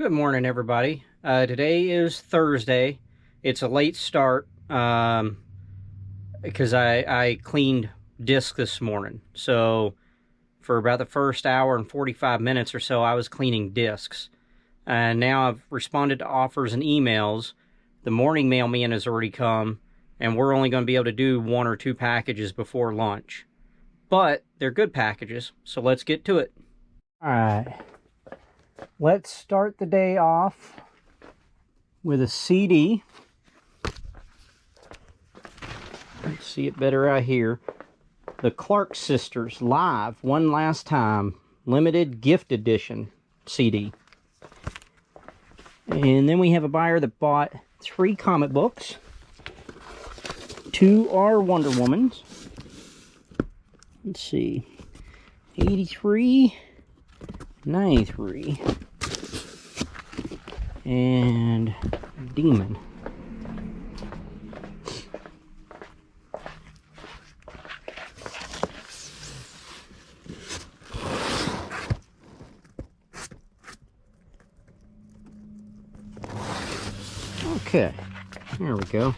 Good morning, everybody. Today is Thursday. It's a late start because I cleaned discs this morning. So for about the first hour and 45 minutes or so, I was cleaning discs. And now I've responded to offers and emails. The morning mailman has already come, and we're only going to be able to do 1 or 2 packages before lunch. But they're good packages, so let's get to it. All right. Let's start the day off with a CD. Let's see it better out here. The Clark Sisters Live One Last Time Limited Gift Edition CD. And then we have a buyer that bought 3 comic books. 2 are Wonder Womans. Let's see. 83... 93 and Demon. Okay, there we go.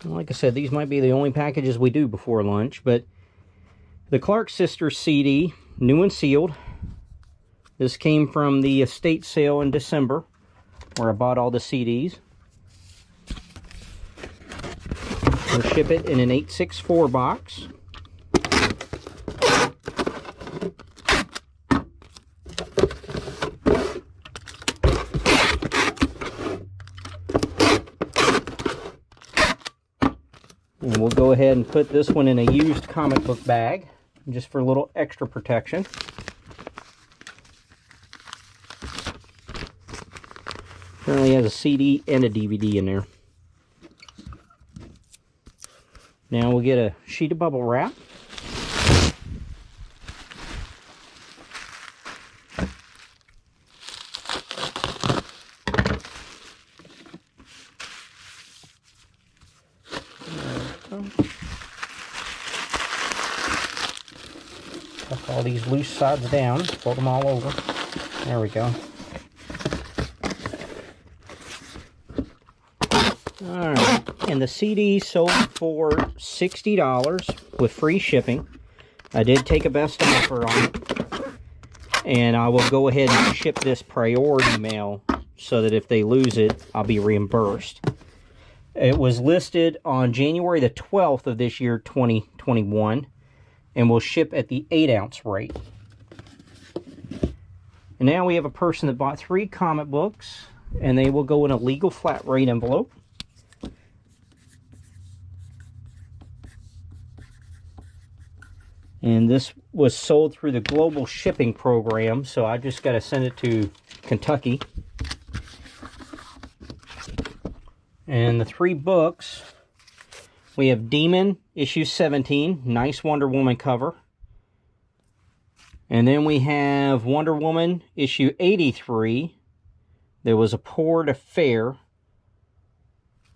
Like I said, these might be the only packages we do before lunch, but the Clark Sisters CD, new and sealed. This came from the estate sale in December, where I bought all the CDs. We'll ship it in an 864 box. And we'll go ahead and put this one in a used comic book bag, just for a little extra protection. Currently has a CD and a DVD in there. Now we'll get a sheet of bubble wrap. Tuck all these loose sides down, fold them all over. There we go. Alright, and the CD sold for $60 with free shipping. I did take a best offer on it. And I will go ahead and ship this priority mail so that if they lose it, I'll be reimbursed. It was listed on January the 12th of this year, 2021. And will ship at the 8-ounce rate. And now we have a person that bought 3 comic books, and they will go in a legal flat rate envelope. And this was sold through the global shipping program, so I just got to send it to Kentucky. And the 3 books, we have Demon, issue 17, nice Wonder Woman cover. And then we have Wonder Woman, issue 83. There was a poured affair.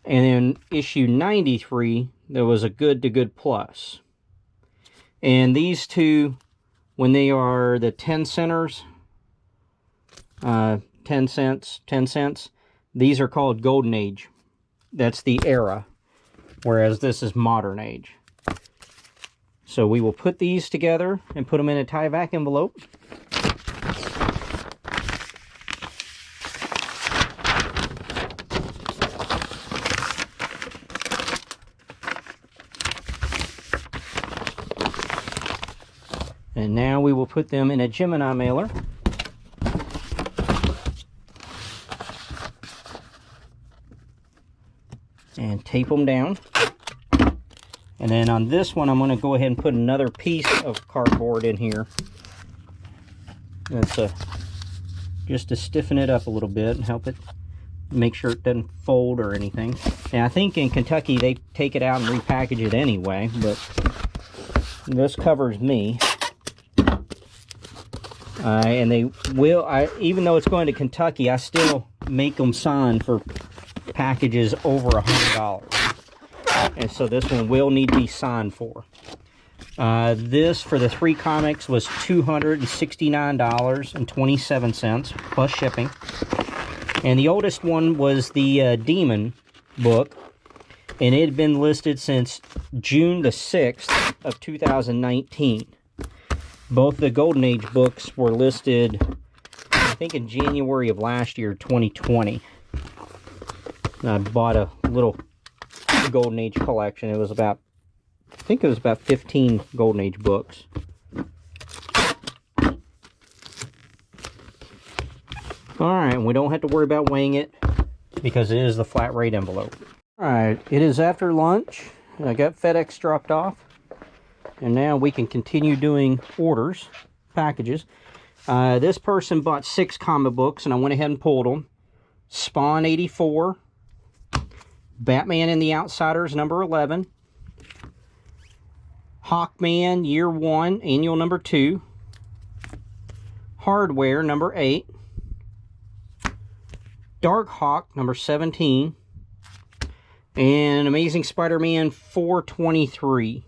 And then issue 93, there was a good to good plus. And these 2, when they are the 10 centers, 10 cents, these are called Golden Age. That's the era. Whereas this is modern age. So we will put these together and put them in a tie-back envelope. And now we will put them in a Gemini mailer. And tape them down. And then on this one, I'm going to go ahead and put another piece of cardboard in here. That's just to stiffen it up a little bit and help it make sure it doesn't fold or anything. And I think in Kentucky they take it out and repackage it anyway, but this covers me. And they will, even though it's going to Kentucky, I still make them sign for packages over $100. And so this one will need to be signed for. This, for the 3 comics, was $269.27 plus shipping. And the oldest one was the Demon book, and it had been listed since June the 6th of 2019. Both the Golden Age books were listed, I think, in January of last year, 2020. And I bought a little Golden Age collection. It was about, I think it was about 15 Golden Age books. Alright, we don't have to worry about weighing it because it is the flat rate envelope. Alright, it is after lunch. I got FedEx dropped off. And now we can continue doing orders, packages. This person bought 6 comic books and I went ahead and pulled them. Spawn 84. Batman and the Outsiders number 11. Hawkman Year 1, Annual number 2. Hardware number 8. Dark Hawk number 17. And Amazing Spider-Man 423.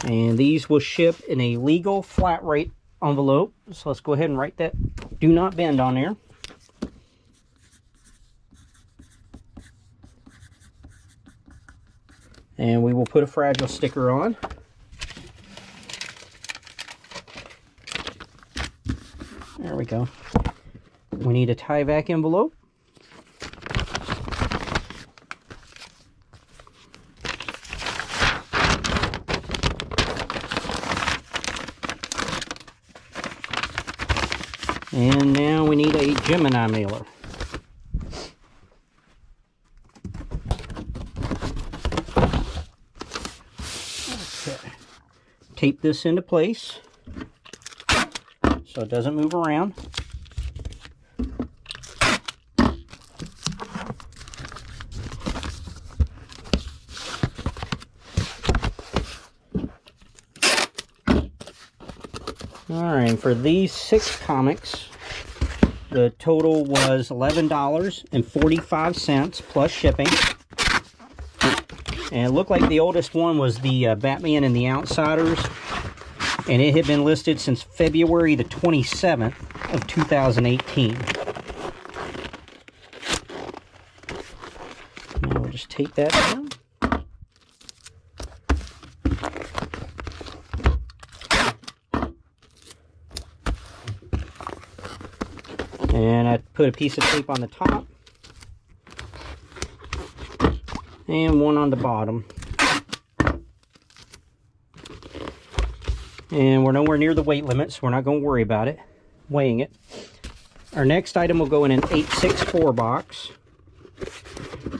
And these will ship in a legal flat rate envelope. So let's go ahead and write that "Do Not Bend" on there. And we will put a fragile sticker on. There we go. We need a tie-back envelope. And now we need a Gemini mailer. Okay. Tape this into place so it doesn't move around. Alright, for these 6 comics, the total was $11.45 plus shipping. And it looked like the oldest one was the Batman and the Outsiders. And it had been listed since February the 27th of 2018. Now we'll just tape that down. And I put a piece of tape on the top and one on the bottom. And we're nowhere near the weight limit, so we're not going to worry about it, weighing it. Our next item will go in an 864 box.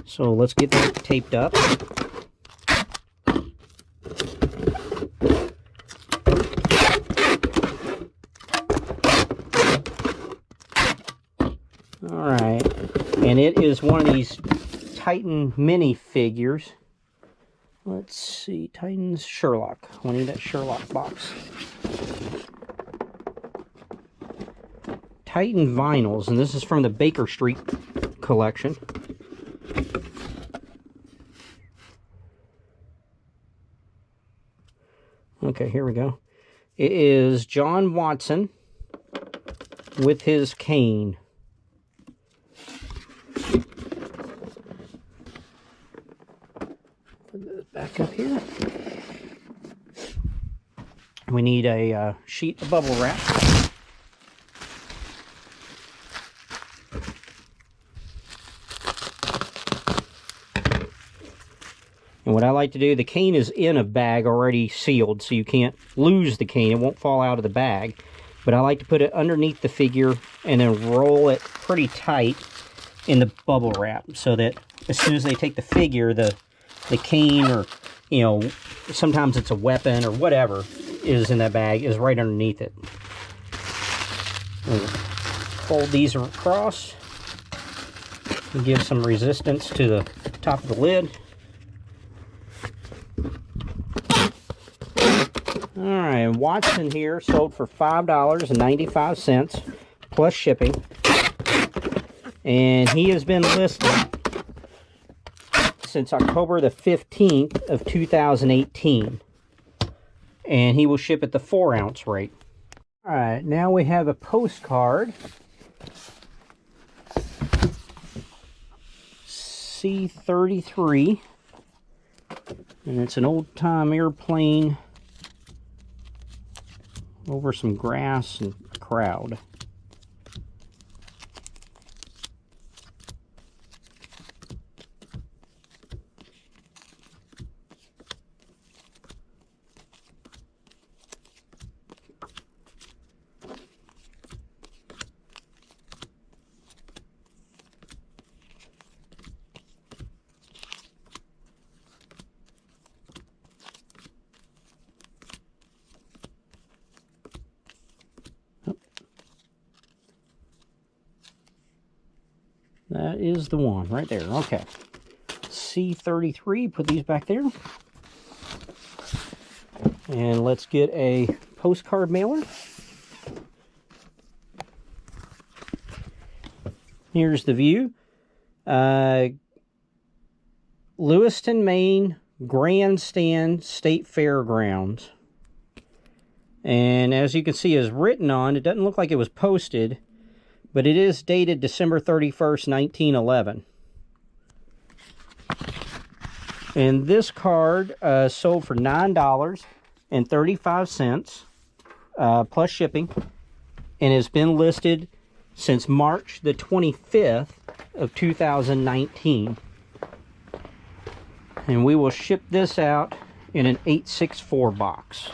So let's get that taped up. Alright, and it is one of these Titan mini figures. Let's see, Titan's Sherlock. We need that Sherlock box. Titan vinyls, and this is from the Baker Street collection. Okay, here we go. It is John Watson with his cane. Back up here. We need a sheet of bubble wrap. And what I like to do, the cane is in a bag already sealed, so you can't lose the cane. It won't fall out of the bag. But I like to put it underneath the figure and then roll it pretty tight in the bubble wrap so that as soon as they take the figure, the cane, or, you know, sometimes it's a weapon or whatever is in that bag, is right underneath it. We'll fold these across and give some resistance to the top of the lid. Alright, Watson here sold for $5.95 plus shipping. And he has been listed since October the 15th of 2018. And he will ship at the 4-ounce rate. All right, now we have a postcard. C-33. And it's an old-time airplane over some grass and crowd. That is the one right there. Okay. C-33, put these back there. And let's get a postcard mailer. Here's the view. Lewiston, Maine, Grandstand State Fairgrounds. And as you can see, is written on, it doesn't look like it was posted, but it is dated December 31st, 1911. And this card sold for $9.35 plus shipping, and has been listed since March the 25th of 2019. And we will ship this out in an 864 box.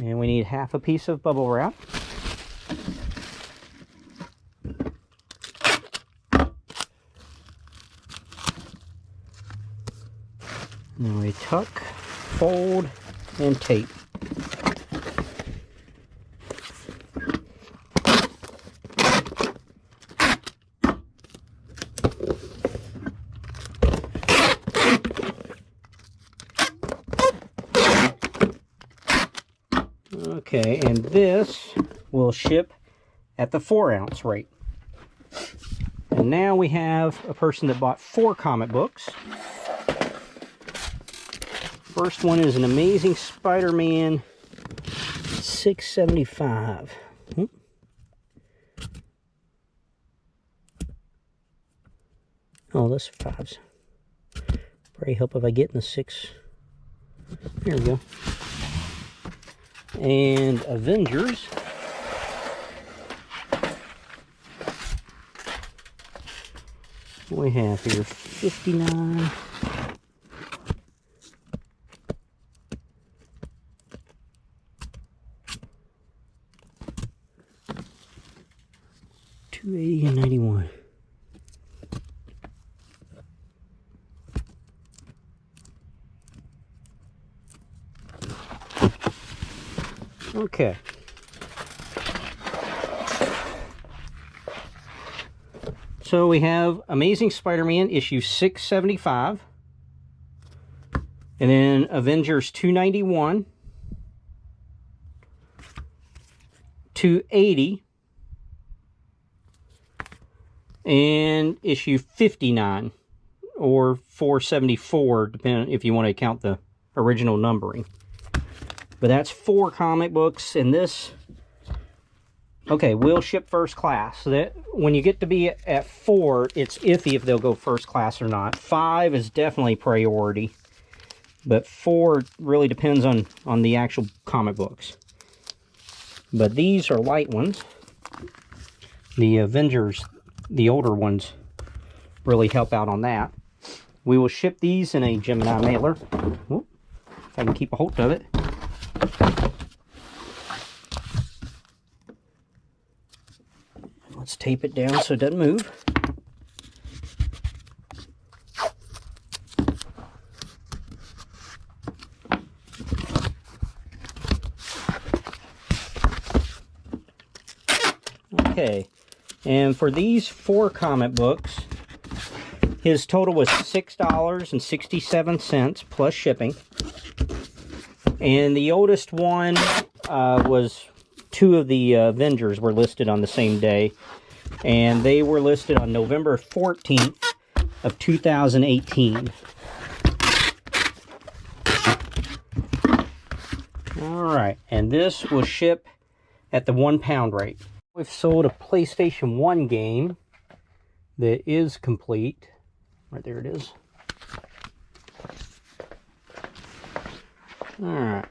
And we need half a piece of bubble wrap. Now we tuck, fold, and tape. Okay, and this will ship at the 4-ounce rate. And now we have a person that bought 4 comic books. First one is an Amazing Spider-Man 675. Oh, this 5s. Pray help if I get in the 6. There we go. And Avengers. What we have here, 59. $280 and $91. Okay. So we have Amazing Spider-Man issue 675. And then Avengers 291. 280. And issue 59. Or 474, depending if you want to count the original numbering. But that's 4 comic books, and this, okay, will ship first class. So that when you get to be at 4, it's iffy if they'll go first class or not. 5 is definitely priority, but 4 really depends on the actual comic books. But these are light ones. The Avengers, the older ones, really help out on that. We will ship these in a Gemini mailer. Whoop, if I can keep a hold of it. Let's tape it down so it doesn't move. Okay, and for these 4 comic books, his total was $6.67 plus shipping. And the oldest one was 2 of the Avengers were listed on the same day. And they were listed on November 14th of 2018. Alright, and this will ship at the £1 rate. We've sold a PlayStation 1 game that is complete. Right there it is. Alright.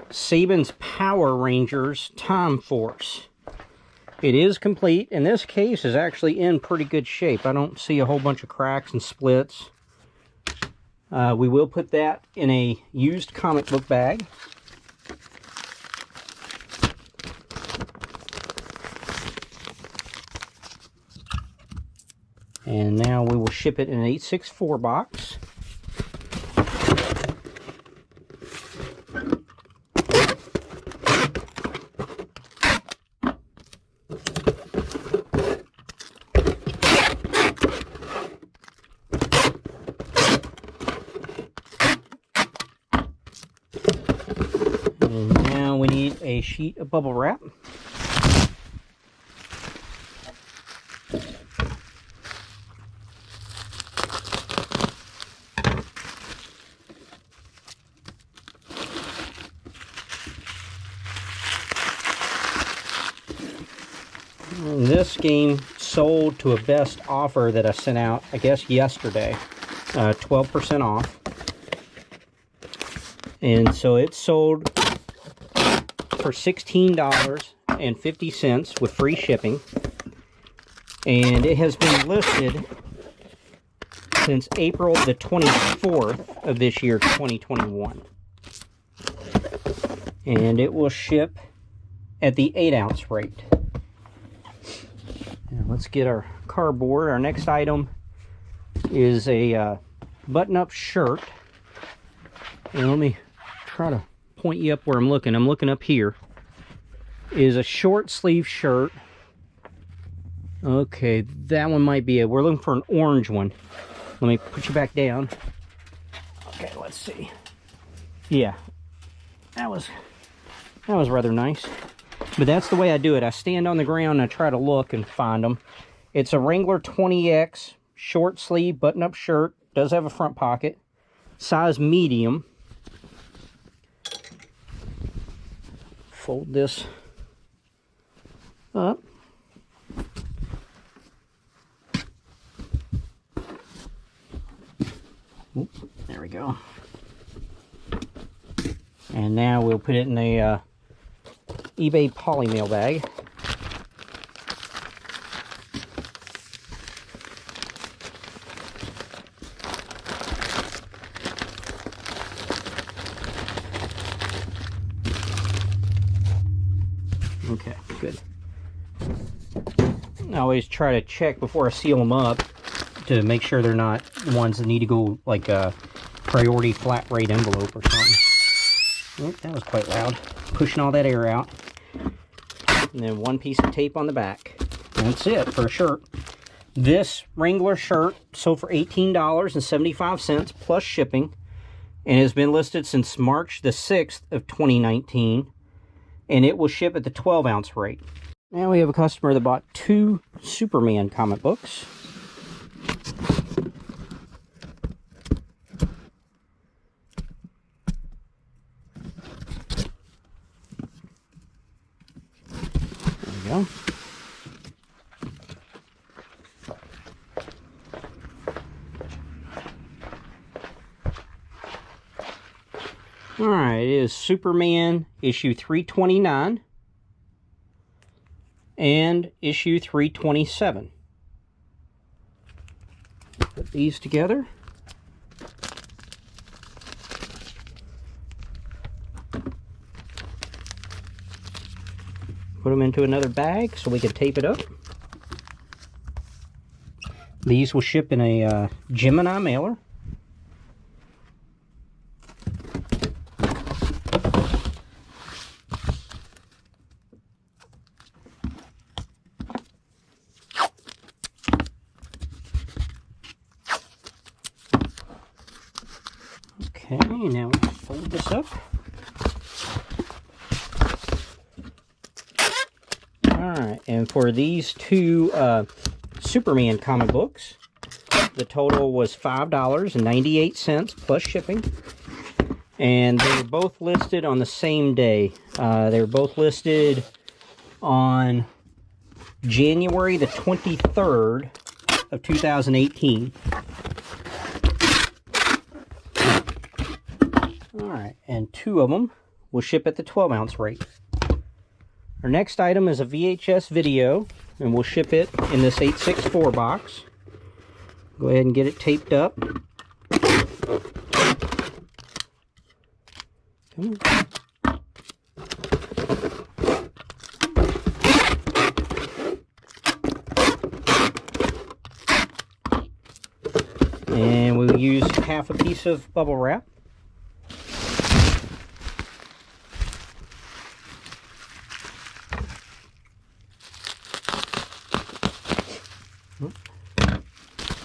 Saban's Power Rangers Time Force. It is complete, and this case is actually in pretty good shape. I don't see a whole bunch of cracks and splits. We will put that in a used comic book bag. And now we will ship it in an 864 box. And now we need a sheet of bubble wrap. And this game sold to a best offer that I sent out, I guess, yesterday. 12% off. And so it sold for $16.50 with free shipping. And it has been listed since April the 24th of this year, 2021. And it will ship at the 8-ounce rate. Now let's get our cardboard. Our next item is a button-up shirt. And let me try to point you up where I'm looking. I'm looking up here. Is a short sleeve shirt. Okay, that one might be it. We're looking for an orange one. Let me put you back down. Okay, let's see. Yeah, that was rather nice. But that's the way I do it. I stand on the ground and I try to look and find them. It's a Wrangler 20X short sleeve button-up shirt. Does have a front pocket. Size medium. Fold this up. Oop, there we go. And now we'll put it in a eBay poly mail bag. Okay, good. I always try to check before I seal them up to make sure they're not ones that need to go like a priority flat rate envelope or something. Oh, that was quite loud. Pushing all that air out. And then one piece of tape on the back. That's it for a shirt. This Wrangler shirt sold for $18.75 plus shipping and has been listed since March the 6th of 2019. And it will ship at the 12-ounce rate. Now we have a customer that bought 2 Superman comic books. There we go. Alright, it is Superman issue 329 and issue 327. Put these together. Put them into another bag so we can tape it up. These will ship in a Gemini mailer. Okay, now we fold this up. Alright, and for these two Superman comic books, the total was $5.98 plus shipping. And they were both listed on the same day. They were both listed on January the 23rd of 2018. Alright, and two of them will ship at the 12-ounce rate. Our next item is a VHS video, and we'll ship it in this 864 box. Go ahead and get it taped up. Come on. And we'll use half a piece of bubble wrap.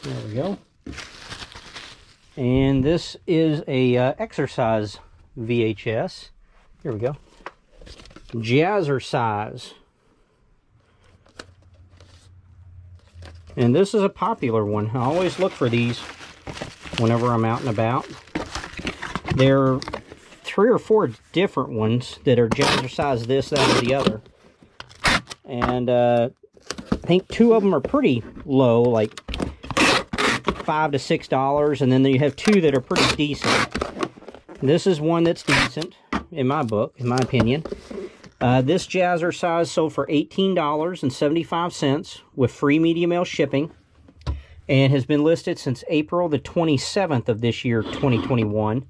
There we go. And this is a exercise VHS. Here we go. Jazzercise. And this is a popular one. I always look for these whenever I'm out and about. There are 3 or 4 different ones that are jazzercise this, that, or the other. And I think 2 of them are pretty low, like $5 to $6, and then you have 2 that are pretty decent. This is one that's decent, in my book, in my opinion. This jazzercise sold for $18.75 with free media mail shipping, and has been listed since April the 27th of this year, 2021,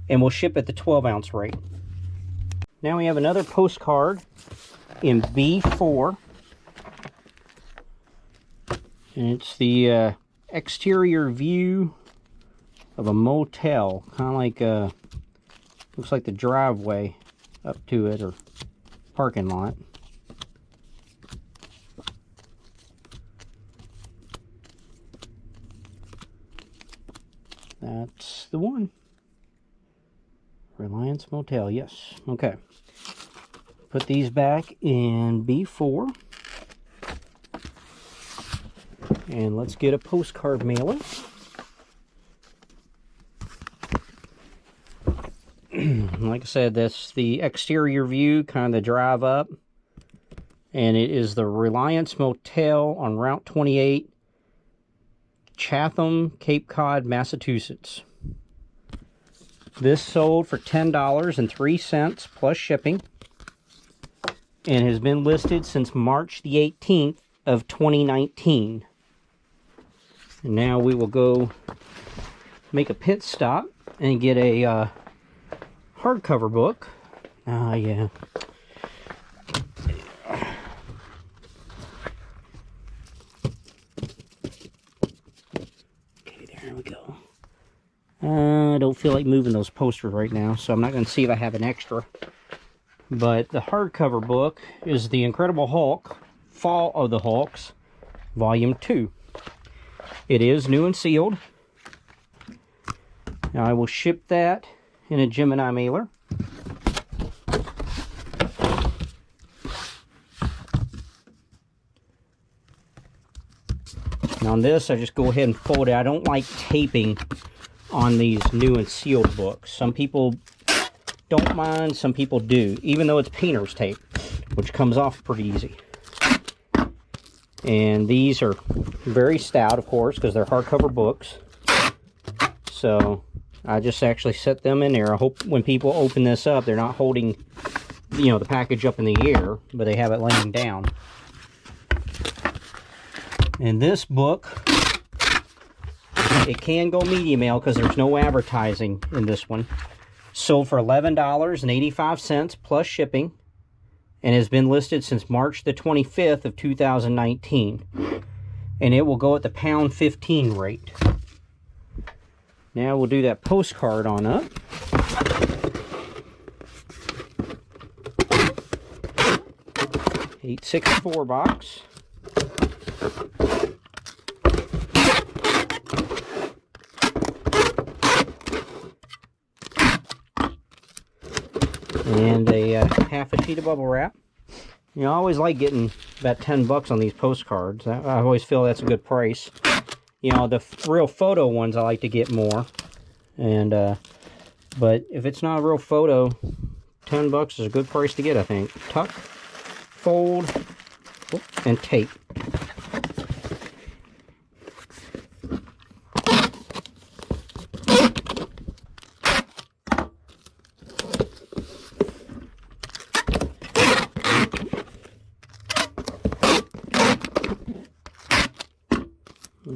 and will ship at the 12-ounce rate. Now we have another postcard in B4, and it's the exterior view of a motel, kind of like looks like the driveway up to it, or parking lot. That's the one. Reliance Motel, yes. Okay. Put these back in B4. And let's get a postcard mailer. Like I said, that's the exterior view, kind of the drive up. And it is the Reliance Motel on Route 28, Chatham, Cape Cod, Massachusetts. This sold for $10.03 plus shipping, and has been listed since March the 18th of 2019. And now we will go make a pit stop and get a hardcover book. Yeah. Okay, there we go. I don't feel like moving those posters right now, so I'm not going to see if I have an extra. But the hardcover book is The Incredible Hulk, Fall of the Hulks, Volume 2. It is new and sealed. Now I will ship that in a Gemini mailer. Now on this, I just go ahead and fold it. I don't like taping on these new and sealed books. Some people don't mind, some people do, even though it's painter's tape, which comes off pretty easy. And these are very stout, of course, because they're hardcover books. So I just actually set them in there. I hope when people open this up, they're not holding, you know, the package up in the air, but they have it laying down. And this book, it can go media mail because there's no advertising in this one. Sold for $11.85 plus shipping, and has been listed since March the 25th of 2019. And it will go at the £1.15 rate. Now we'll do that postcard on up. $8.64 box. and a half a sheet of bubble wrap. You know, I always like getting about 10 bucks on these postcards. I always feel that's a good price. You know, the real photo ones I like to get more. And but if it's not a real photo, 10 bucks is a good price to get, I think. Tuck, fold, and tape.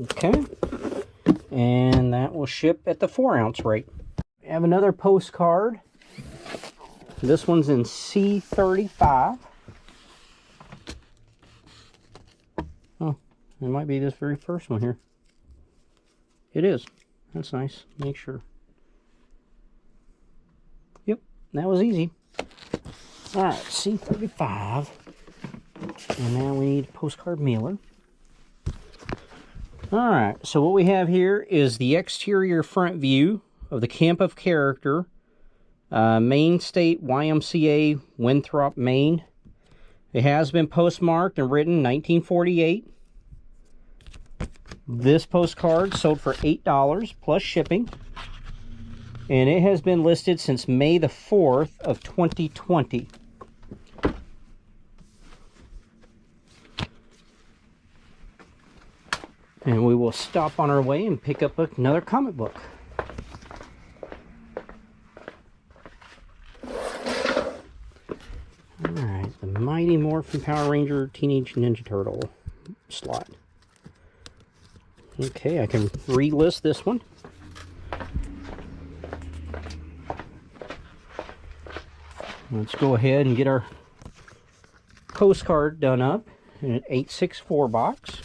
Okay, and that will ship at the 4-ounce rate. We have another postcard. This one's in C35. Oh, it might be this very first one here. It is. That's nice. Make sure. Yep, that was easy. Alright, C35. And now we need a postcard mailer. Alright, so what we have here is the exterior front view of the Camp of Character, Maine State YMCA, Winthrop, Maine. It has been postmarked and written 1948. This postcard sold for $8 plus shipping. And it has been listed since May the 4th of 2020. And we will stop on our way and pick up another comic book. Alright, the Mighty Morphin Power Ranger Teenage Ninja Turtle slot. Okay, I can relist this one. Let's go ahead and get our postcard done up in an 864 box.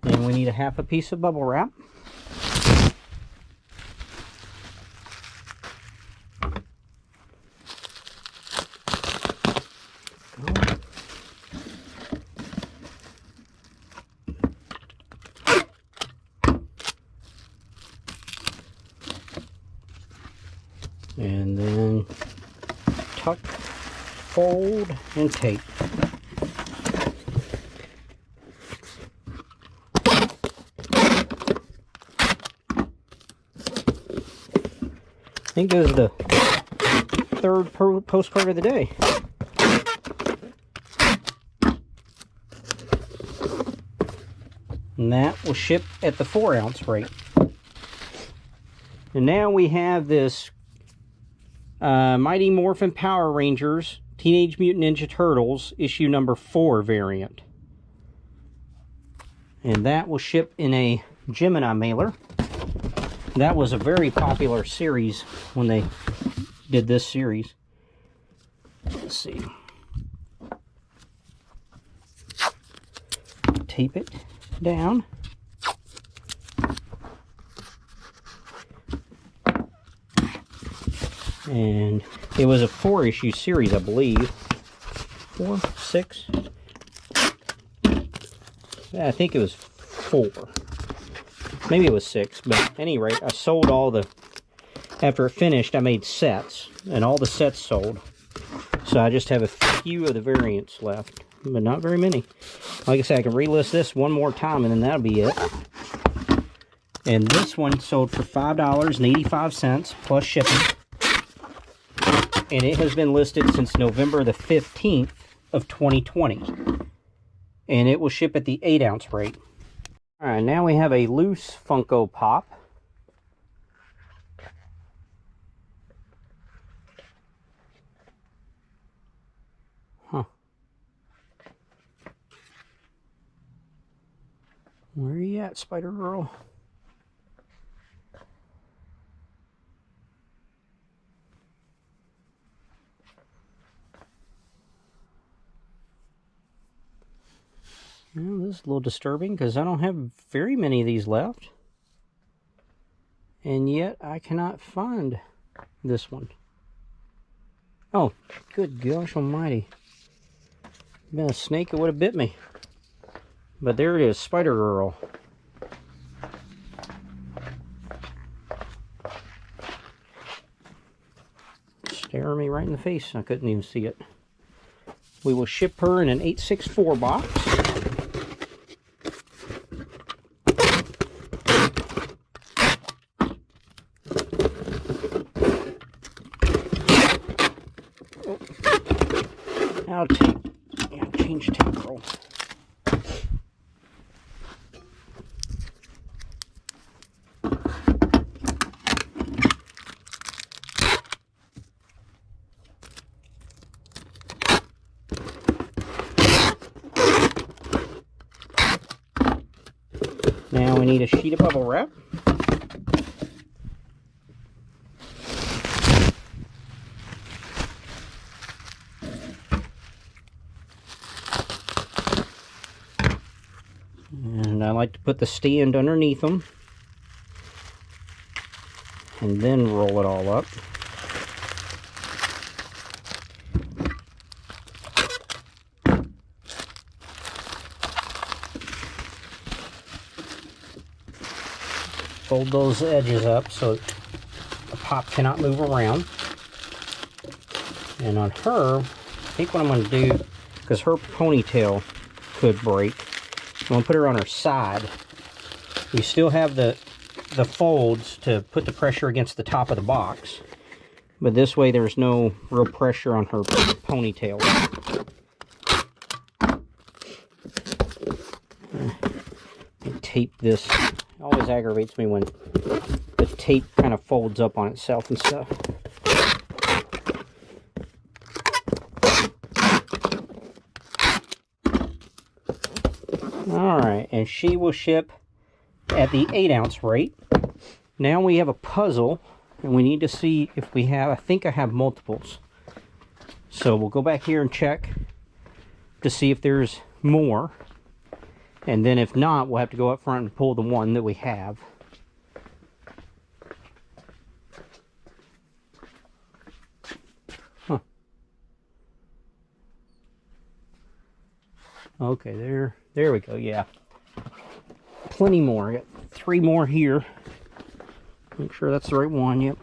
And we need a half a piece of bubble wrap. And then tuck, fold, and tape. I think this is the third postcard of the day. And that will ship at the 4-ounce rate. And now we have this Mighty Morphin Power Rangers Teenage Mutant Ninja Turtles issue number 4 variant. And that will ship in a Gemini mailer. That was a very popular series when they did this series. Let's see. Tape it down. And it was a 4-issue series, I believe. 4, 6. I think it was 4. Maybe it was 6, but at any rate, I sold all the... After it finished, I made sets, and all the sets sold. So I just have a few of the variants left, but not very many. Like I said, I can relist this one more time, and then that'll be it. And this one sold for $5.85 plus shipping. And it has been listed since November the 15th of 2020. And it will ship at the 8-ounce rate. Alright, now we have a loose Funko Pop. Huh. Where are you at, Spider Girl? Well, this is a little disturbing because I don't have very many of these left. And yet I cannot find this one. Oh, good gosh almighty. Been a snake, it would have bit me. But there it is, Spider Girl. Staring me right in the face. I couldn't even see it. We will ship her in an 864 box. I'll change tape roll. Now we need a sheet of bubble wrap. And I like to put the stand underneath them and then roll it all up. Fold those edges up so the pop cannot move around. And on her, I think what I'm going to do, because her ponytail could break, I'm going to put her on her side. We still have the folds to put the pressure against the top of the box, but this way there's no real pressure on her ponytail. And tape this. It always aggravates me when the tape kind of folds up on itself and stuff. Alright, and she will ship at the 8-ounce rate. Now we have a puzzle, and we need to see if we have, I think I have multiples. So we'll go back here and check to see if there's more. And then if not, we'll have to go up front and pull the one that we have. Huh. Okay, there we go, yeah. Plenty more. I got 3 more here. Make sure that's the right one, yep.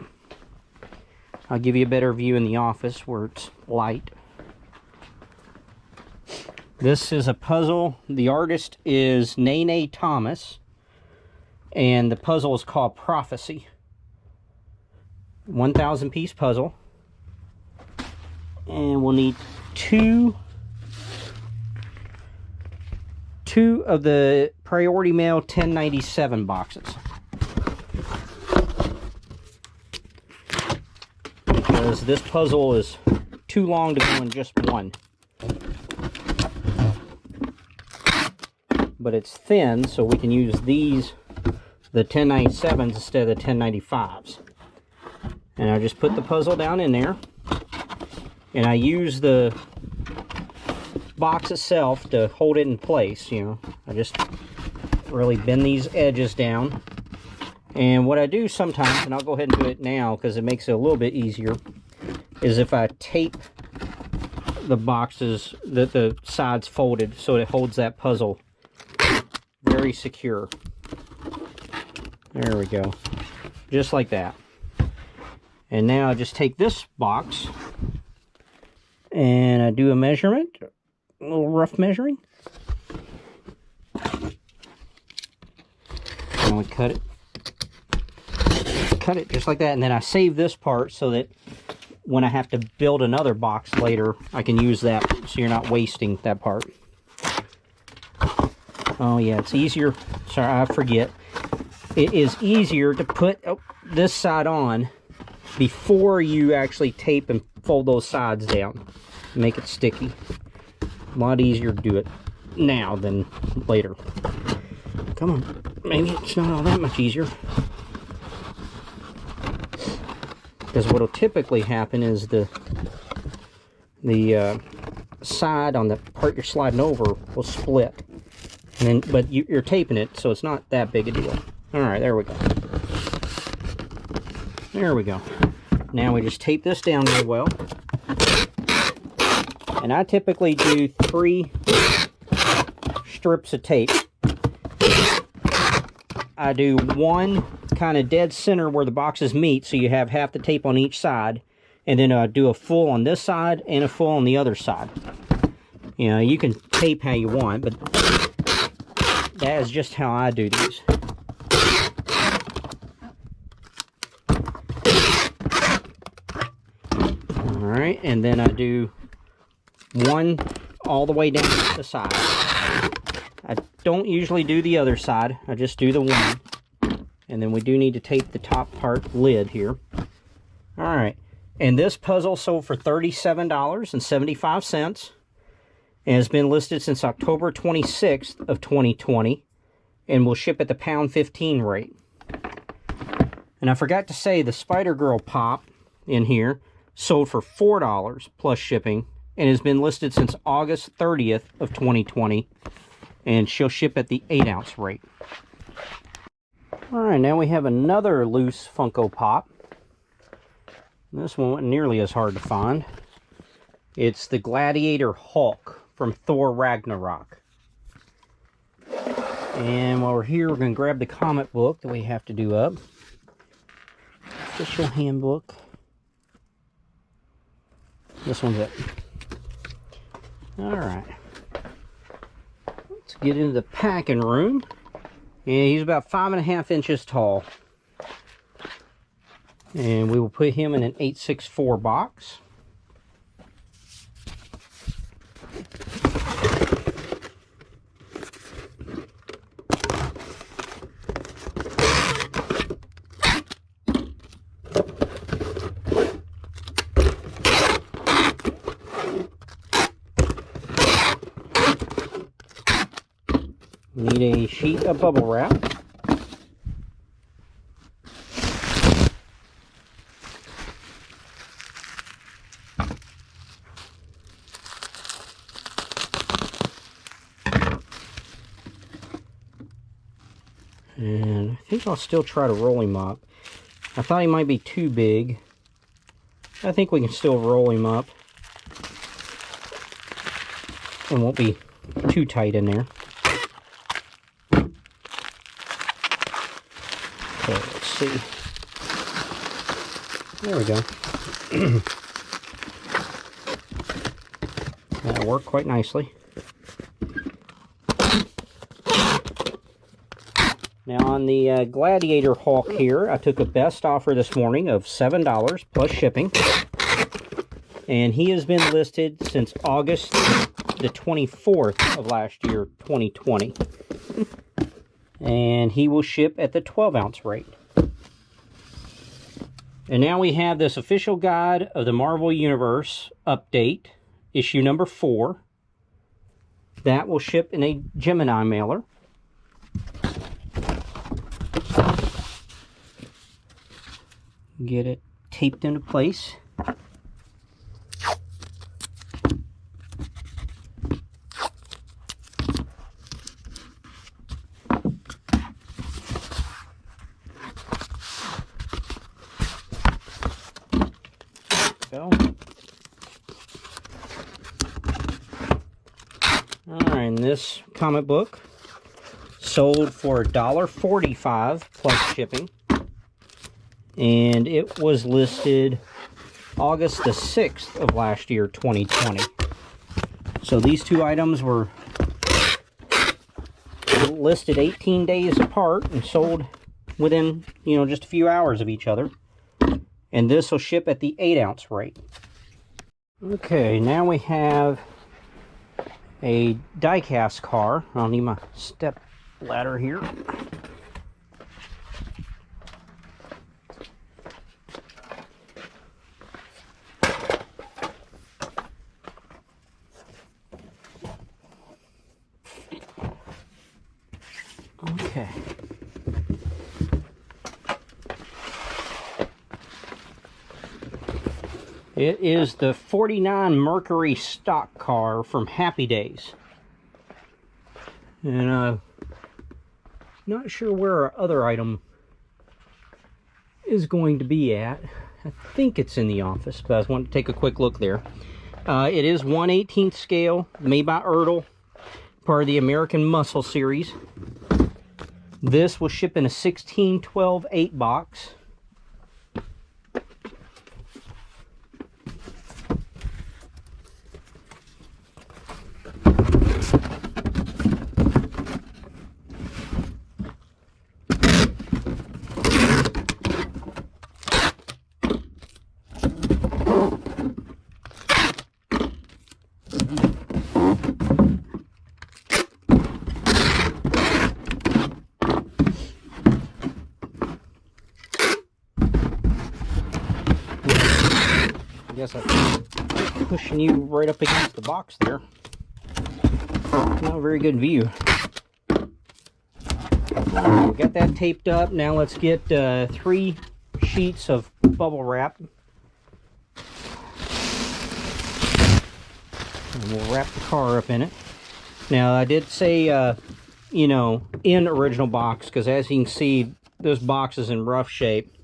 I'll give you a better view in the office where it's light. This is a puzzle. The artist is Nene Thomas, and the puzzle is called Prophecy. 1,000 piece puzzle. And we'll need two of the Priority Mail 1097 boxes. Because this puzzle is too long to go in just one. But it's thin, so we can use these, the 1097s, instead of the 1095s. And I just put the puzzle down in there, and I use the box itself to hold it in place, you know. I just really bend these edges down. And what I do sometimes, and I'll go ahead and do it now because it makes it a little bit easier, is if I tape the boxes, the sides folded, so it holds that puzzle very secure. There we go. Just like that. And now I just take this box and I do a measurement, a little rough measuring. And we cut it just like that, and then I save this part so that when I have to build another box later, I can use that, so you're not wasting that part. Oh yeah, it's easier. Sorry, I forget. It is easier to put this side on before you actually tape and fold those sides down. Make it sticky. A lot easier to do it now than later. Come on. Maybe it's not all that much easier. Because what will typically happen is the side on the part you're sliding over will split. And then, but you're taping it, so it's not that big a deal. Alright, there we go. There we go. Now we just tape this down real well. And I typically do 3 strips of tape. I do one kind of dead center where the boxes meet, so you have half the tape on each side. And then I do a full on this side and a full on the other side. You know, you can tape how you want, but that is just how I do these. Alright, and then I do one all the way down the side. I don't usually do the other side, I just do the one. And then we do need to tape the top part lid here. Alright, and this puzzle sold for $37.75 and has been listed since October 26th of 2020 and will ship at the £1.15 rate. And I forgot to say the Spider-Girl pop in here sold for $4 plus shipping and has been listed since August 30th of 2020, and she'll ship at the 8-ounce rate. Alright, now we have another loose Funko Pop. This one wasn't nearly as hard to find. It's the Gladiator Hawk from Thor Ragnarok. And while we're here, we're going to grab the comic book that we have to do up. Official handbook. This one's it. Alright. Let's get into the packing room. Yeah, he's about 5.5 inches tall. And we will put him in an 864 box. Need a sheet of bubble wrap. And I think I'll still try to roll him up. I thought he might be too big. I think we can still roll him up. It won't be too tight in there. Okay, let's see. There we go. That'll work quite nicely. Now on the Gladiator Hawk here, I took a best offer this morning of $7 plus shipping. And he has been listed since August the 24th of last year, 2020. And he will ship at the 12-ounce rate. And now we have this official guide of the Marvel Universe update, issue number 4. That will ship in a Gemini mailer. Get it taped into place. Go. Alright, and this comic book sold for $1.45 plus shipping. And it was listed August the 6th of last year, 2020. So these two items were listed 18 days apart and sold within, just a few hours of each other. And this will ship at the 8-ounce rate. Okay, now we have a die-cast car. I'll need my step ladder here. Okay. It is the 49 Mercury Stock Car from Happy Days. And not sure where our other item is going to be at. I think it's in the office, but I just wanted to take a quick look there. It is 1/18 scale, made by Ertl, part of the American Muscle series. This will ship in a 16-12-8 box. I guess I'm pushing you right up against the box there. Not a very good view. We got that taped up. Now let's get 3 sheets of bubble wrap. And we'll wrap the car up in it. Now I did say, you know, in original box, because as you can see, this box is in rough shape.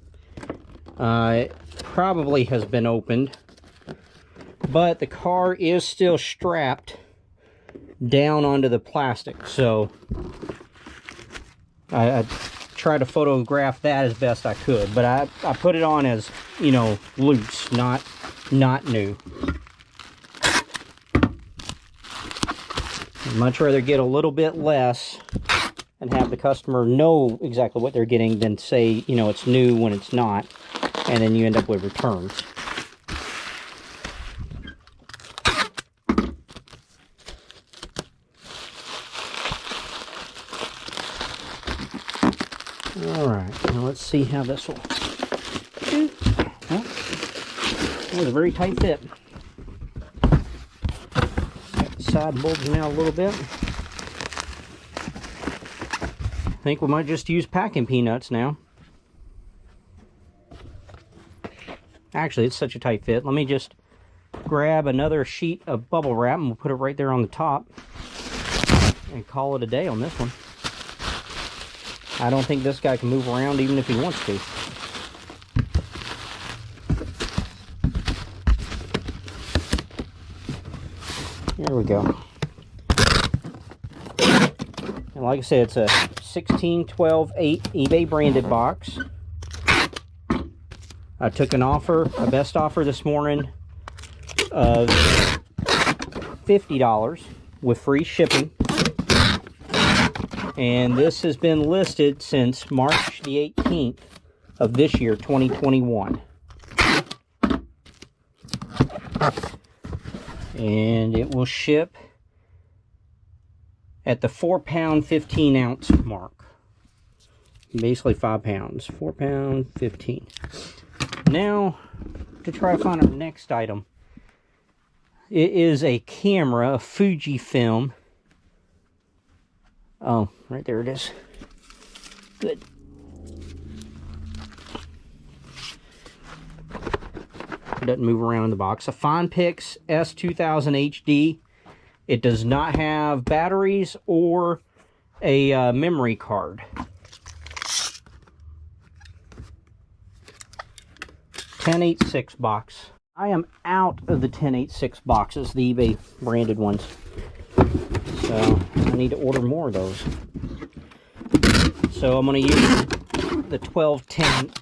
It probably has been opened, but the car is still strapped down onto the plastic, so I tried to photograph that as best I could, but I put it on as, you know, loose, not new. I'd much rather get a little bit less and have the customer know exactly what they're getting than say, you know, it's new when it's not, and then you end up with returns. Alright, now let's see how this will do. Well, that was a very tight fit. Got the side bulging out a little bit. I think we might just use packing peanuts now. Actually, it's such a tight fit. Let me just grab another sheet of bubble wrap and we'll put it right there on the top and call it a day on this one. I don't think this guy can move around even if he wants to. There we go. And like I said, it's a 16-12-8 eBay branded box. I took an offer, a best offer this morning of $50 with free shipping. And this has been listed since March the 18th of this year, 2021. And it will ship at the 4-pound, 15-ounce mark. Basically 5 pounds. 4 pound, 15. Now, to try to find our next item. It is a camera, a Fujifilm. Oh, right there it is. Good. It doesn't move around in the box. A FinePix S2000 HD. It does not have batteries or a memory card. 1086 box. I am out of the 1086 boxes, the eBay branded ones. So I need to order more of those. So I'm going to use the 1210-8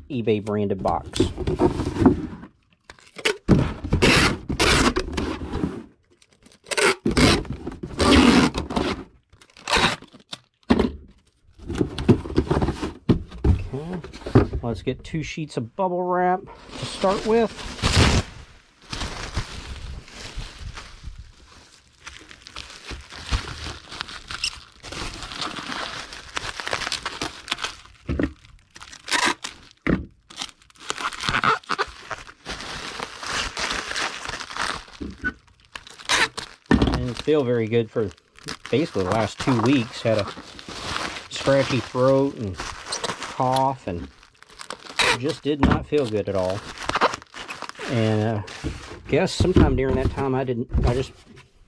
eBay branded box. Okay, let's get 2 sheets of bubble wrap to start with. Feel very good for basically the last 2 weeks. Had a scratchy throat and cough and just did not feel good at all. And guess sometime during that time I just,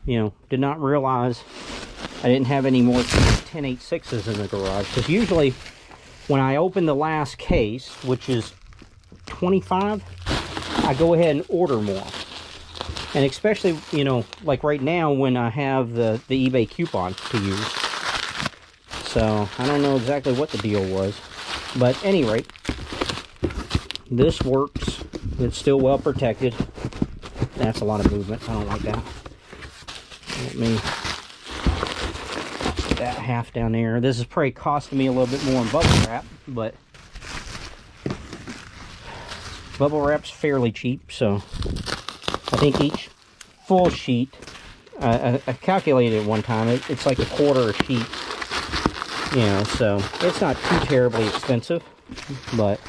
you know, did not realize I didn't have any more 1086s in the garage, because usually when I open the last case, which is 25, I go ahead and order more. And especially, you know, like right now when I have the eBay coupon to use. So, I don't know exactly what the deal was. But at any rate, this works. It's still well protected. That's a lot of movement. I don't like that. Let me put that half down there. This is probably costing me a little bit more in bubble wrap, but bubble wrap's fairly cheap, so I think each full sheet, I calculated it one time, it's like a quarter a sheet, you know, so it's not too terribly expensive, but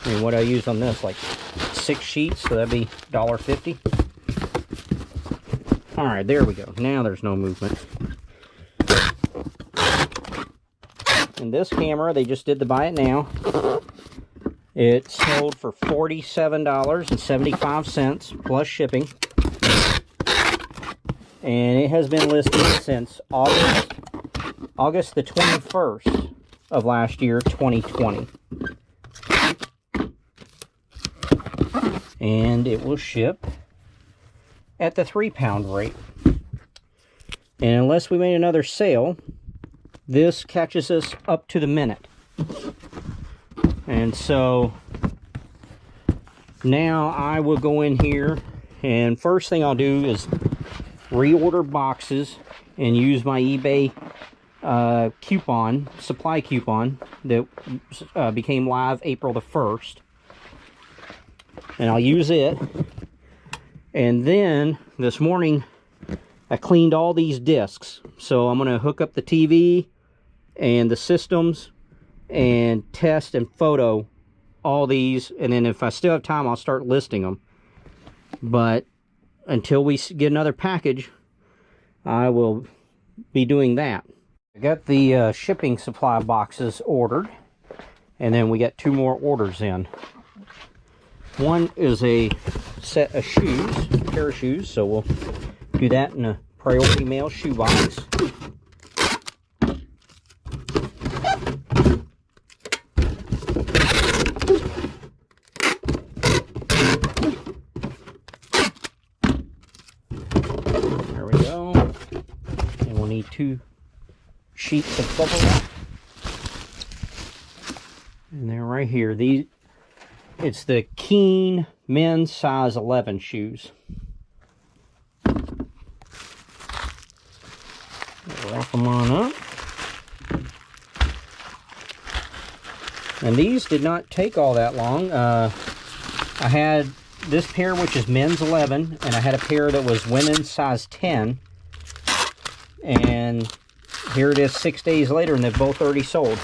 I mean, what I used on this, like 6 sheets, so that'd be $1.50. Alright, there we go. Now there's no movement. And this camera, they just did the buy it now. It sold for $47.75 plus shipping. And it has been listed since August the 21st of last year, 2020. And it will ship at the 3-pound rate. And unless we made another sale, this catches us up to the minute. And so now I will go in here, and first thing I'll do is reorder boxes and use my eBay coupon, supply coupon that became live April the 1st. And I'll use it. And then this morning I cleaned all these discs, so I'm going to hook up the TV and the systems and test and photo all these, and then if I still have time I'll start listing them. But until we get another package, I will be doing that. I got the shipping supply boxes ordered, and then we got 2 more orders in. One is a set of shoes, a pair of shoes, so we'll do that in a priority mail shoe box. There we go. And we'll need 2 sheets of bubble wrap. And they're right here. It's the Keen men's size 11 shoes. Wrap them on up. And these did not take all that long. I had this pair, which is men's 11, and I had a pair that was women's size 10. And here it is 6 days later, and they've both already sold.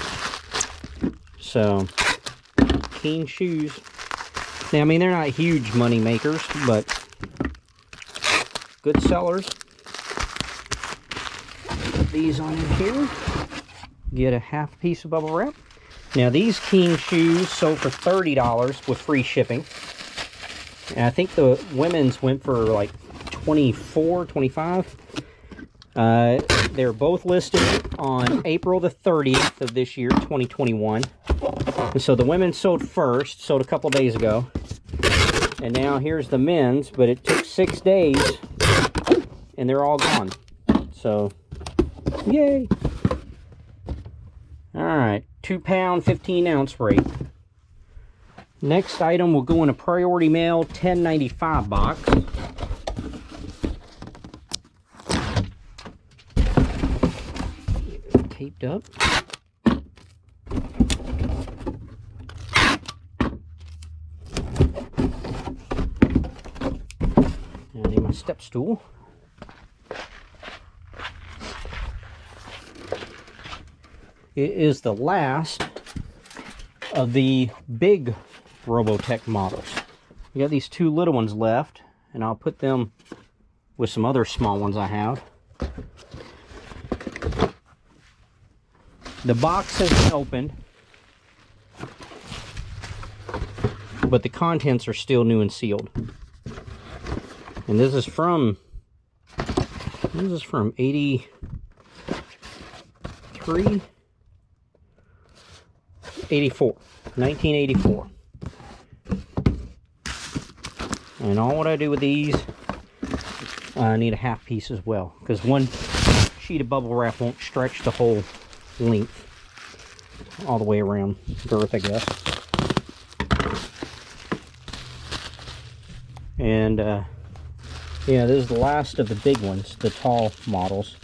So, Keen shoes. Now, I mean, they're not huge money makers, but good sellers. Put these on in here. Get a half piece of bubble wrap. Now, these Keen shoes sold for $30 with free shipping. And I think the women's went for like $24, $25. They're both listed on April the 30th of this year, 2021. And so the women sold first, sold a couple days ago. And now here's the men's, but it took 6 days and they're all gone. So, yay! Alright, 2-pound, 15-ounce rate. Next item will go in a priority mail 1095 box. Taped up. I need my step stool. It is the last of the big Robotech models. We got these 2 little ones left, and I'll put them with some other small ones I have. The box has been opened, but the contents are still new and sealed. And this is from 80, 1984. And all what I do with these, I need a half piece as well, because one sheet of bubble wrap won't stretch the whole length all the way around girth, I guess. And yeah, this is the last of the big ones, the tall models.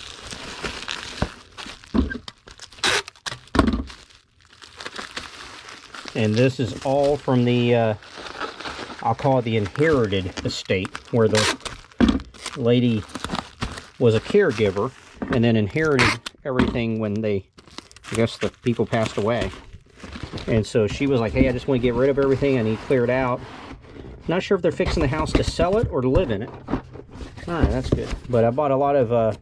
And this is all from the, I'll call it the inherited estate, where the lady was a caregiver and then inherited everything when they, I guess the people passed away. And so she was like, hey, I just want to get rid of everything. I need cleared out. Not sure if they're fixing the house to sell it or to live in it. Alright, that's good. But I bought a lot of,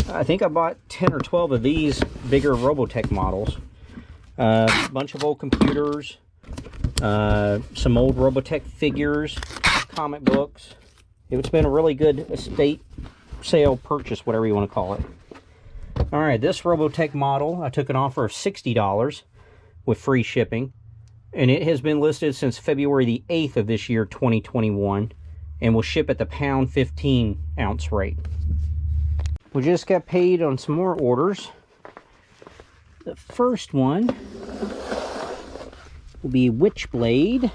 I think I bought 10 or 12 of these bigger Robotech models. A bunch of old computers, some old Robotech figures, comic books. It's been a really good estate sale purchase, whatever you want to call it. Alright, this Robotech model, I took an offer of $60 with free shipping. And it has been listed since February the 8th of this year, 2021. And will ship at the pound 15 ounce rate. We just got paid on some more orders. The first one will be Witchblade.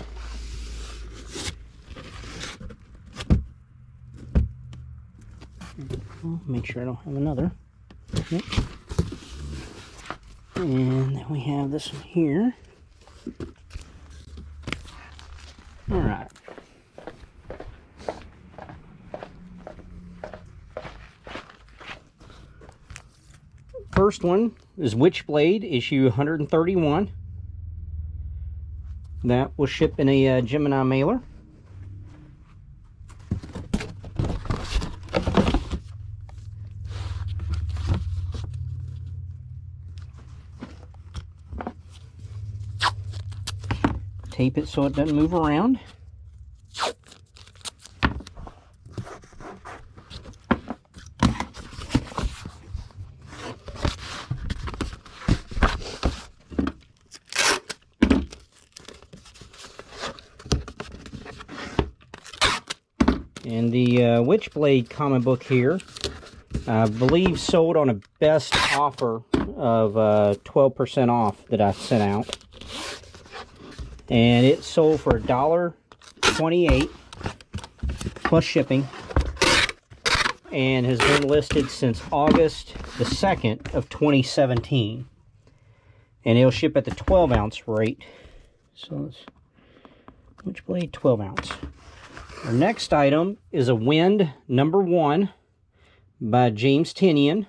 I'll make sure I don't have another. Yep. And then we have this one here. Alright. First one is Witchblade, issue 131. That will ship in a Gemini mailer. Tape it so it doesn't move around. And the Witchblade comic book here, I believe sold on a best offer of 12% off that I sent out. And it sold for $1.28 plus shipping, and has been listed since August the 2nd of 2017. And it'll ship at the 12 ounce rate. So it's Witchblade 12 ounce. Our next item is a Wind #1 by James Tynion.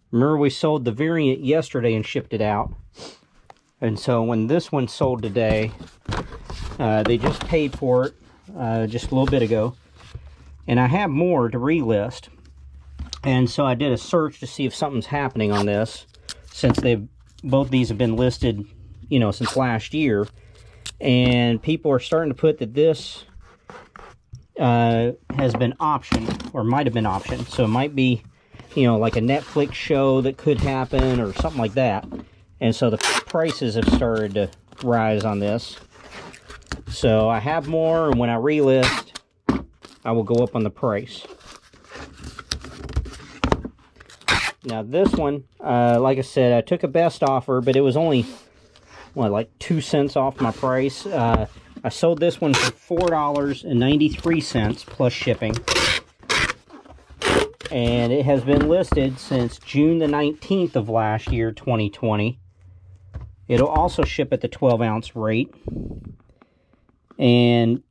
Remember, we sold the variant yesterday and shipped it out. And so when this one sold today, they just paid for it just a little bit ago. And I have more to relist. And so I did a search to see if something's happening on this, since both these have been listed, you know, since last year. And people are starting to put that this has been optioned, or might have been optioned. So it might be, you know, like a Netflix show that could happen or something like that. And so the prices have started to rise on this. So I have more, and when I relist, I will go up on the price. Now this one, like I said, I took a best offer, but it was only, what, like 2 cents off my price. I sold this one for $4.93 plus shipping. And it has been listed since June the 19th of last year, 2020. It'll also ship at the 12 ounce rate. And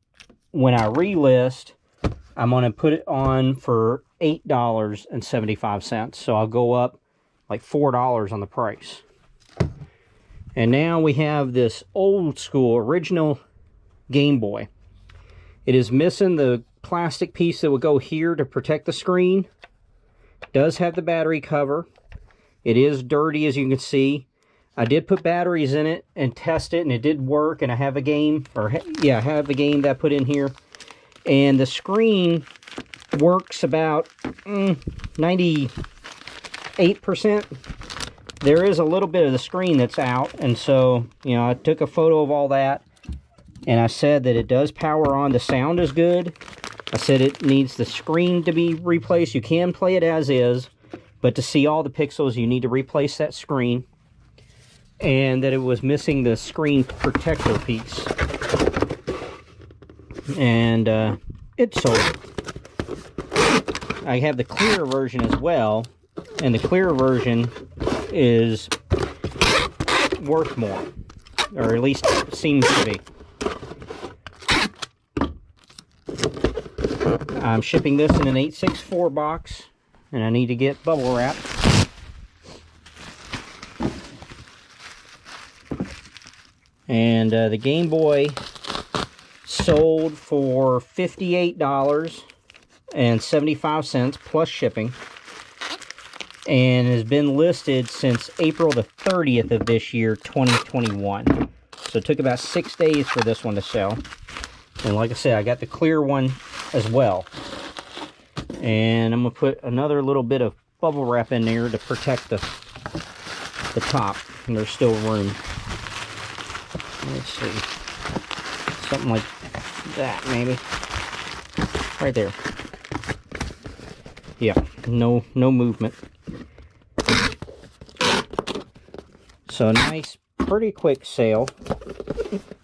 when I relist, I'm going to put it on for $8.75. So I'll go up like $4 on the price. And now we have this old school original Game Boy. It is missing the plastic piece that would go here to protect the screen. It does have the battery cover. It is dirty, as you can see. I did put batteries in it and test it, and it did work. And I have a game, I have the game that I put in here. And the screen works about 98%. there is a little bit of the screen that's out, and so, you know, I took a photo of all that, and I said that it does power on. The sound is good. I said it needs the screen to be replaced. You can play it as is, but to see all the pixels, you need to replace that screen. And that it was missing the screen protector piece. And it sold. I have the clear version as well, and the clear version is worth more, or at least seems to be. I'm shipping this in an 864 box, and I need to get bubble wrap. And the Game Boy sold for $58.75 plus shipping, and has been listed since April the 30th of this year, 2021. So it took about 6 days for this one to sell. And like I said, I got the clear one as well. And I'm going to put another little bit of bubble wrap in there to protect the top. And there's still room. Let's see. Something like that, maybe. Right there. Yeah, no movement. So nice, pretty quick sale.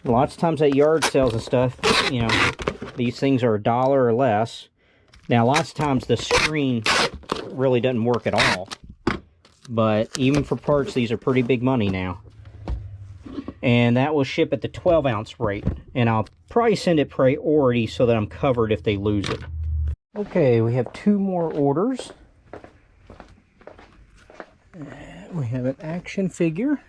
Lots of times at yard sales and stuff, you know, these things are $1 or less. Now, lots of times the screen really doesn't work at all. But even for parts, these are pretty big money now. And that will ship at the 12-ounce rate. And I'll probably send it priority so that I'm covered if they lose it. Okay, we have 2 more orders. We have an action figure.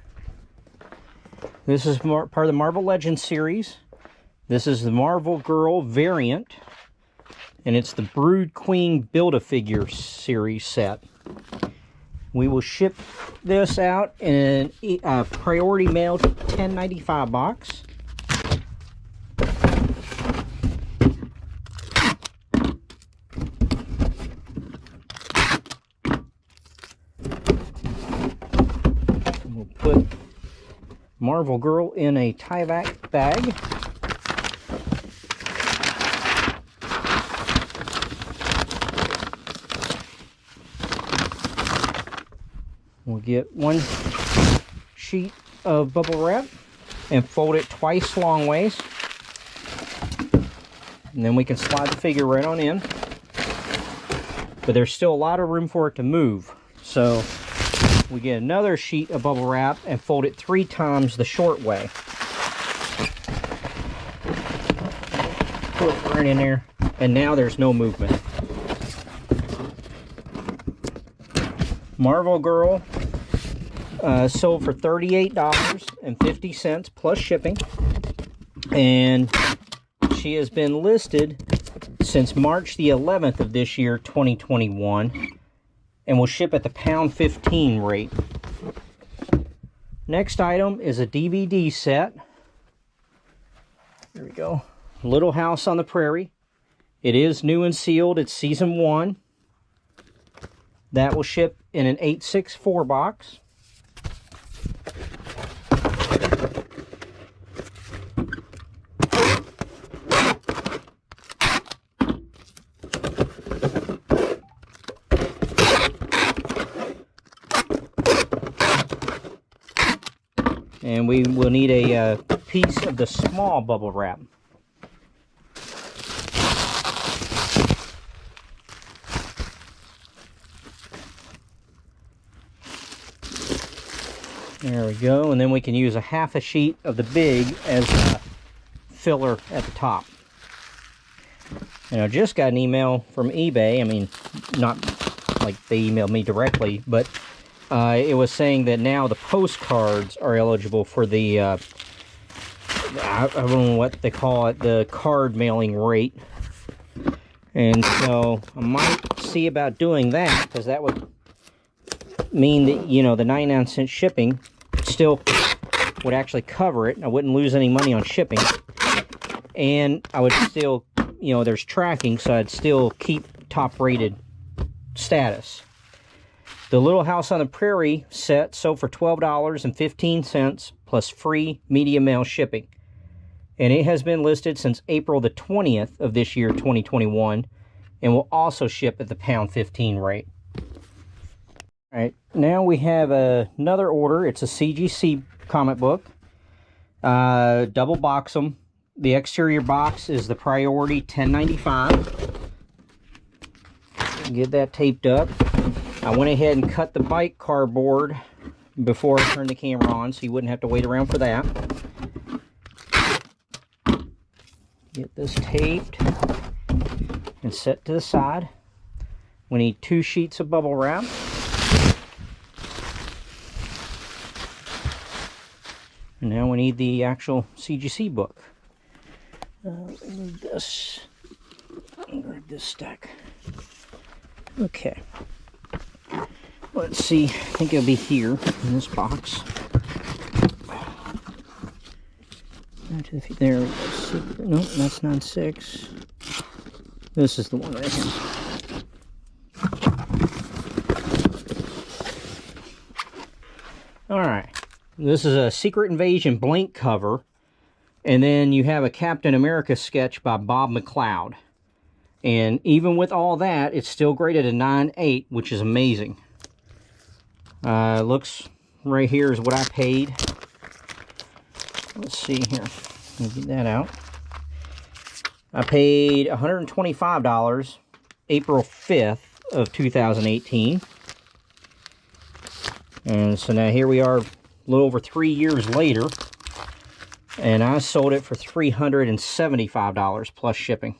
This is part of the Marvel Legends series. This is the Marvel Girl variant. And it's the Brood Queen Build-A-Figure series set. We will ship this out in a priority mail $10.95 box. We'll put Marvel Girl in a Tyvek bag. We'll get 1 sheet of bubble wrap and fold it twice long ways. And then we can slide the figure right on in. But there's still a lot of room for it to move. So we get another sheet of bubble wrap and fold it 3 times the short way. Put it right in there. And now there's no movement. Marvel Girl sold for $38.50 plus shipping, and she has been listed since March the 11th of this year, 2021, and will ship at the £1.15 rate. Next item is a DVD set. There we go. Little House on the Prairie. It is new and sealed. It's season 1. That will ship in an 864 box. And we will need a piece of the small bubble wrap. There we go, and then we can use a half a sheet of the big as a filler at the top. And I just got an email from eBay. I mean, not like they emailed me directly, but it was saying that now the postcards are eligible for the, I don't know what they call it, the card mailing rate. And so I might see about doing that, because that would mean that, you know, the 99-cent shipping still would actually cover it. I wouldn't lose any money on shipping. And I would still, you know, there's tracking, so I'd still keep top-rated status. The Little House on the Prairie set sold for $12.15 plus free media mail shipping. And it has been listed since April the 20th of this year, 2021, and will also ship at the £1.15 rate. All right, now we have another order. It's a CGC comic book. Double box them. The exterior box is the Priority $10.95. Get that taped up. I went ahead and cut the bike cardboard before I turned the camera on, so you wouldn't have to wait around for that. Get this taped and set to the side. We need 2 sheets of bubble wrap. And now we need the actual CGC book. Move this. Grab this stack. Okay. Let's see. I think it'll be here in this box. There we go. Nope, that's not 6. This is the one right here. Alright. This is a Secret Invasion blank cover. And then you have a Captain America sketch by Bob McLeod. And even with all that, it's still graded a 9.8, which is amazing. Looks right here is what I paid. Let's see here. Let me get that out. I paid $125 April 5th of 2018. And so now here we are a little over 3 years later. And I sold it for $375 plus shipping.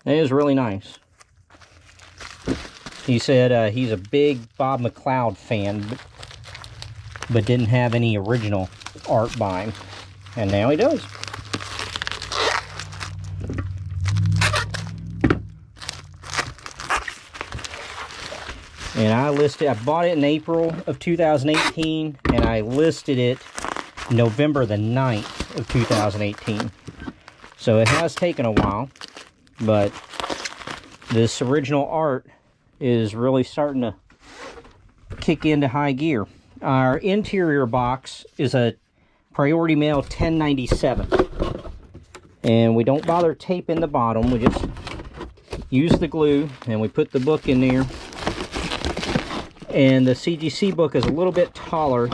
That is really nice. He said he's a big Bob McLeod fan, but didn't have any original art by him. And now he does. And I bought it in April of 2018, and I listed it November the 9th of 2018. So it has taken a while, but this original art is really starting to kick into high gear. Our interior box is a Priority Mail 1097. And we don't bother taping the bottom. We just use the glue and we put the book in there. And the CGC book is a little bit taller,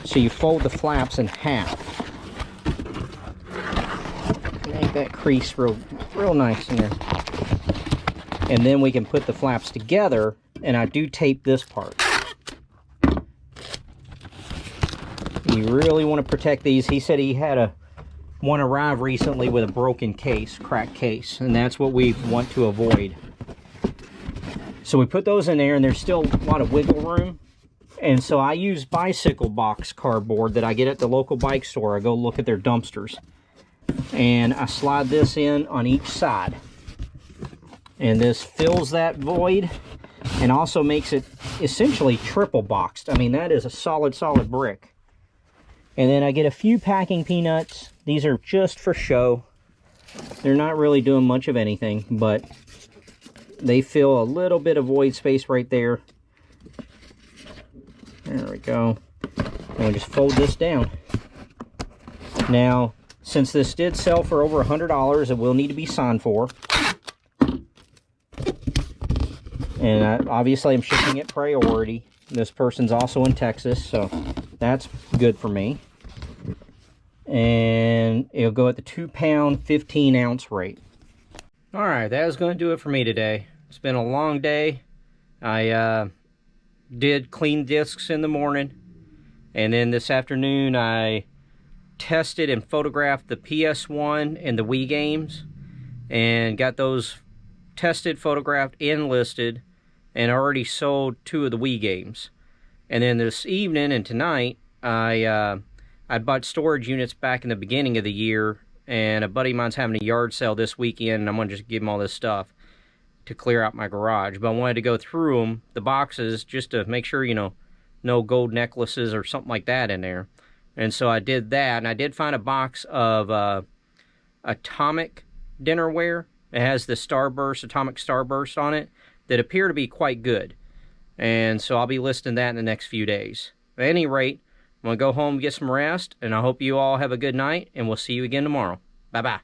so you fold the flaps in half. Make that crease real nice in there. And then we can put the flaps together, and I do tape this part. You really want to protect these. He said he had one arrive recently with a broken case, cracked case, and that's what we want to avoid. So we put those in there, and there's still a lot of wiggle room. And so I use bicycle box cardboard that I get at the local bike store. I go look at their dumpsters. And I slide this in on each side. And this fills that void and also makes it essentially triple boxed. I mean, that is a solid brick. And then I get a few packing peanuts. These are just for show. They're not really doing much of anything, but they fill a little bit of void space right there. There we go. And we just fold this down. Now, since this did sell for over $100, it will need to be signed for. And obviously I'm shipping it priority. This person's also in Texas, so that's good for me. And it'll go at the 2-pound, 15-ounce rate. Alright, that was going to do it for me today. It's been a long day. I did clean discs in the morning. And then this afternoon I tested and photographed the PS1 and the Wii games. And got those tested, photographed, and listed. And already sold 2 of the Wii games. And then this evening and tonight, I bought storage units back in the beginning of the year, and a buddy of mine's having a yard sale this weekend, and I'm going to just give him all this stuff to clear out my garage. But I wanted to go through them, the boxes, just to make sure, you know, no gold necklaces or something like that in there. And so I did that, and I did find a box of atomic dinnerware. It has the Starburst, atomic Starburst on it, that appear to be quite good. And so I'll be listing that in the next few days. At any rate, I'm going to go home, get some rest, and I hope you all have a good night, and we'll see you again tomorrow. Bye-bye.